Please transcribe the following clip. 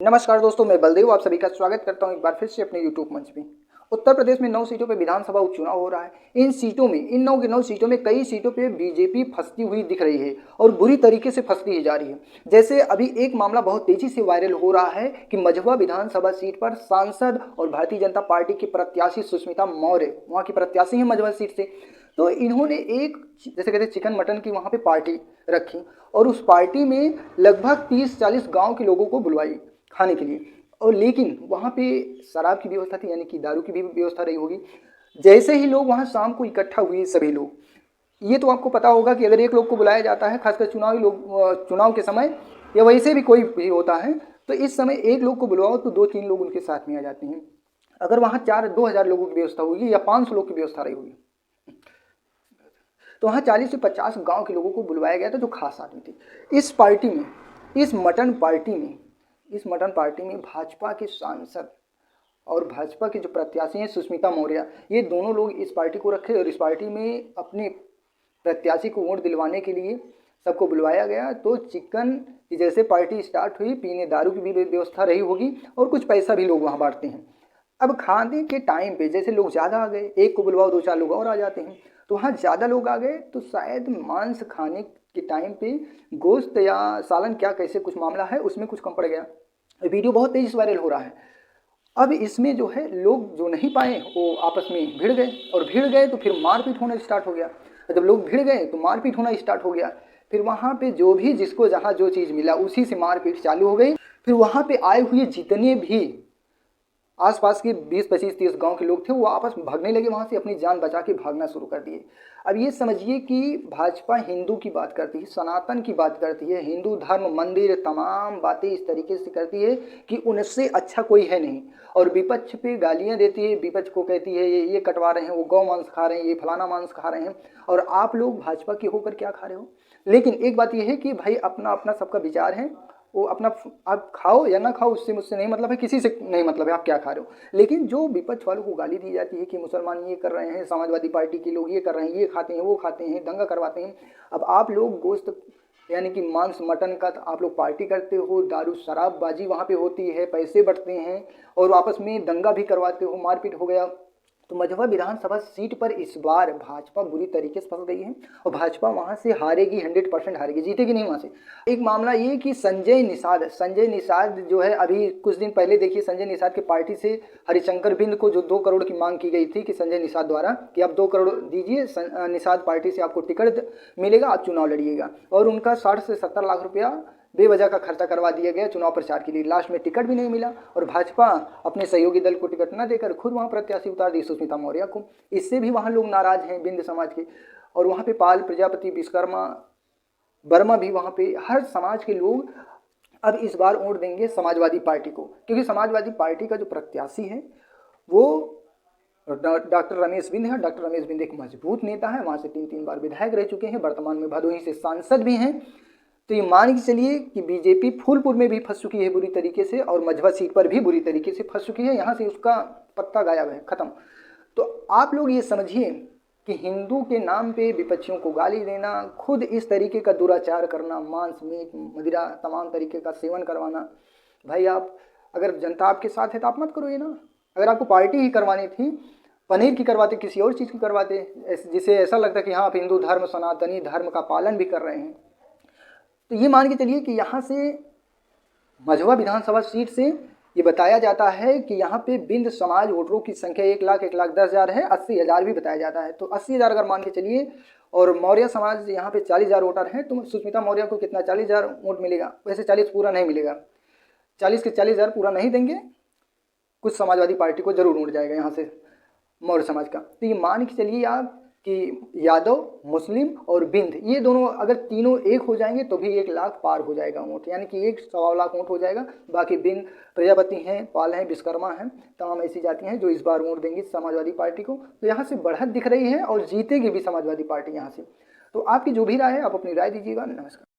नमस्कार दोस्तों, मैं बलदेव आप सभी का स्वागत करता हूं एक बार फिर से अपने YouTube मंच पे। उत्तर प्रदेश में 9 सीटों पे विधानसभा उपचुनाव हो रहा है। इन 9 की 9 सीटों में कई सीटों पे बीजेपी फंसती हुई दिख रही है और बुरी तरीके से फंसती ही जा रही है। जैसे अभी एक मामला बहुत तेजी से वायरल हो रहा है कि मझवा विधानसभा सीट पर सांसद और भारतीय जनता पार्टी की प्रत्याशी सुष्मिता मौर्य वहाँ की प्रत्याशी है मझवा सीट से। तो इन्होंने एक जैसे कहते चिकन मटन की वहाँ पे पार्टी रखी और उस पार्टी में लगभग 30-40 गाँव के लोगों को बुलवाई खाने के लिए। और लेकिन वहाँ पे शराब की व्यवस्था थी, यानी कि दारू की भी व्यवस्था रही होगी। जैसे ही लोग वहाँ शाम को इकट्ठा हुए सभी लोग, ये तो आपको पता होगा कि अगर एक लोग को बुलाया जाता है, खासकर चुनाव के समय या वैसे भी कोई भी होता है, तो इस समय एक लोग को बुलवाओ तो 2-3 लोग उनके साथ में आ जाते हैं। अगर वहाँ 2,000 लोगों की व्यवस्था होगी या 500 लोग की व्यवस्था रही होगी, तो वहाँ 40 से 50 गाँव के लोगों को बुलवाया गया था जो खास आदमी थे। इस मटन पार्टी में भाजपा के सांसद और भाजपा के जो प्रत्याशी हैं सुष्मिता मौर्य, ये दोनों लोग इस पार्टी को रखे और इस पार्टी में अपने प्रत्याशी को वोट दिलवाने के लिए सबको बुलवाया गया। तो चिकन की जैसे पार्टी स्टार्ट हुई, पीने दारू की भी व्यवस्था रही होगी और कुछ पैसा भी लोग वहाँ बांटते हैं। अब खाने के टाइम पे जैसे लोग ज़्यादा आ गए, एक को बुलवाओ 2-4 लोग और आ जाते हैं, तो वहाँ ज़्यादा लोग आ गए तो शायद मांस खाने के टाइम पे गोश्त या सालन क्या कैसे कुछ मामला है, उसमें कुछ कम पड़ गया। वीडियो बहुत तेज़ी से वायरल हो रहा है। अब इसमें जो है लोग जो नहीं पाए वो आपस में भिड़ गए और भिड़ गए तो फिर मारपीट होना स्टार्ट हो गया। जब लोग भिड़ गए तो मारपीट होना स्टार्ट हो गया। फिर वहाँ पे जो भी जिसको जहाँ जो चीज़ मिला उसी से मारपीट चालू हो गई। फिर वहाँ पे आए हुए जितने भी आसपास के 20-25-30 गांव के लोग थे वो आपस में भागने लगे, वहाँ से अपनी जान बचा के भागना शुरू कर दिए। अब ये समझिए कि भाजपा हिंदू की बात करती है, सनातन की बात करती है, हिंदू धर्म मंदिर तमाम बातें इस तरीके से करती है कि उनसे अच्छा कोई है नहीं। और विपक्ष पे गालियाँ देती है, विपक्ष को कहती है ये कटवा रहे हैं, वो गौ मांस खा रहे हैं, ये फलाना मांस खा रहे हैं, और आप लोग भाजपा के होकर क्या खा रहे हो। लेकिन एक बात यह है कि भाई अपना अपना सबका विचार है, वो अपना आप खाओ या ना खाओ, उससे मुझसे नहीं मतलब है, किसी से नहीं मतलब है आप क्या खा रहे हो। लेकिन जो विपक्ष वालों को गाली दी जाती है कि मुसलमान ये कर रहे हैं, समाजवादी पार्टी के लोग ये कर रहे हैं, ये खाते हैं, वो खाते हैं, दंगा करवाते हैं। अब आप लोग गोश्त यानी कि मांस मटन का आप लोग पार्टी करते हो, दारू शराबबाजी वहाँ पे होती है, पैसे बढ़ते हैं और आपस में दंगा भी करवाते हो, मारपीट हो गया। तो मझवा विधानसभा सीट पर इस बार भाजपा बुरी तरीके से फंस गई है और भाजपा वहाँ से हारेगी, 100% हारेगी, जीतेगी नहीं वहाँ से। एक मामला ये कि संजय निषाद जो है, अभी कुछ दिन पहले देखिए संजय निषाद की पार्टी से हरिशंकर बिंद को जो 2 करोड़ की मांग की गई थी कि संजय निषाद द्वारा कि आप 2 करोड़ दीजिए, निषाद पार्टी से आपको टिकट मिलेगा, आप चुनाव लड़िएगा, और उनका 60 से 70 लाख रुपया बेवजह का खर्चा करवा दिया गया चुनाव प्रचार के लिए। लास्ट में टिकट भी नहीं मिला और भाजपा अपने सहयोगी दल को टिकट न देकर खुद वहाँ प्रत्याशी उतार दी सुष्मिता मौर्य को। इससे भी वहाँ लोग नाराज हैं बिंद समाज के, और वहाँ पे पाल, प्रजापति, विश्वकर्मा, वर्मा भी, वहाँ पे हर समाज के लोग अब इस बार वोट देंगे समाजवादी पार्टी को, क्योंकि समाजवादी पार्टी का जो प्रत्याशी है वो डॉक्टर रमेश बिंद है। डॉक्टर रमेश बिंद एक मजबूत नेता है, वहाँ से 3 बार विधायक रह चुके हैं, वर्तमान में भदोही से सांसद भी हैं। तो ये मान के चलिए कि बीजेपी फूलपुर में भी फंस चुकी है बुरी तरीके से और मझवा सीट पर भी बुरी तरीके से फंस चुकी है, यहाँ से उसका पत्ता गायब है, खत्म। तो आप लोग ये समझिए कि हिंदू के नाम पे विपक्षियों को गाली देना, खुद इस तरीके का दुराचार करना, मांस मीट मदिरा तमाम तरीके का सेवन करवाना, भाई आप अगर जनता आपके साथ है तो आप मत करो ये ना। अगर आपको पार्टी ही करवानी थी, पनीर की करवाते, किसी और चीज़ की करवाते, जिसे ऐसा लगता कि हाँ आप हिंदू धर्म सनातनी धर्म का पालन भी कर रहे हैं। तो ये मान के चलिए कि यहाँ से मझवा विधानसभा सीट से ये बताया जाता है कि यहाँ पे बिंद समाज वोटरों की संख्या 1,10,000 है, 80,000 भी बताया जाता है। तो 80,000 अगर मान के चलिए, और मौर्य समाज यहाँ पे 40,000 वोटर हैं, तो सुष्मिता मौर्य को कितना 40,000 वोट मिलेगा। वैसे 40 पूरा नहीं मिलेगा, 40 के 40,000 पूरा नहीं देंगे, कुछ समाजवादी पार्टी को जरूर वोट जाएगा यहाँ से मौर्य समाज का। तो ये मान के चलिए आप कि यादव, मुस्लिम और बिंद, ये दोनों अगर तीनों एक हो जाएंगे तो भी 1 लाख पार हो जाएगा वोट, यानी कि 1-1.25 लाख वोट हो जाएगा। बाकी बिंद, प्रजापति हैं, पाल हैं, विश्वकर्मा हैं, तमाम ऐसी जातियां हैं जो इस बार वोट देंगी समाजवादी पार्टी को। तो यहाँ से बढ़त दिख रही है और जीतेगी भी समाजवादी पार्टी यहाँ से। तो आपकी जो भी राय है आप अपनी राय दीजिएगा। नमस्कार।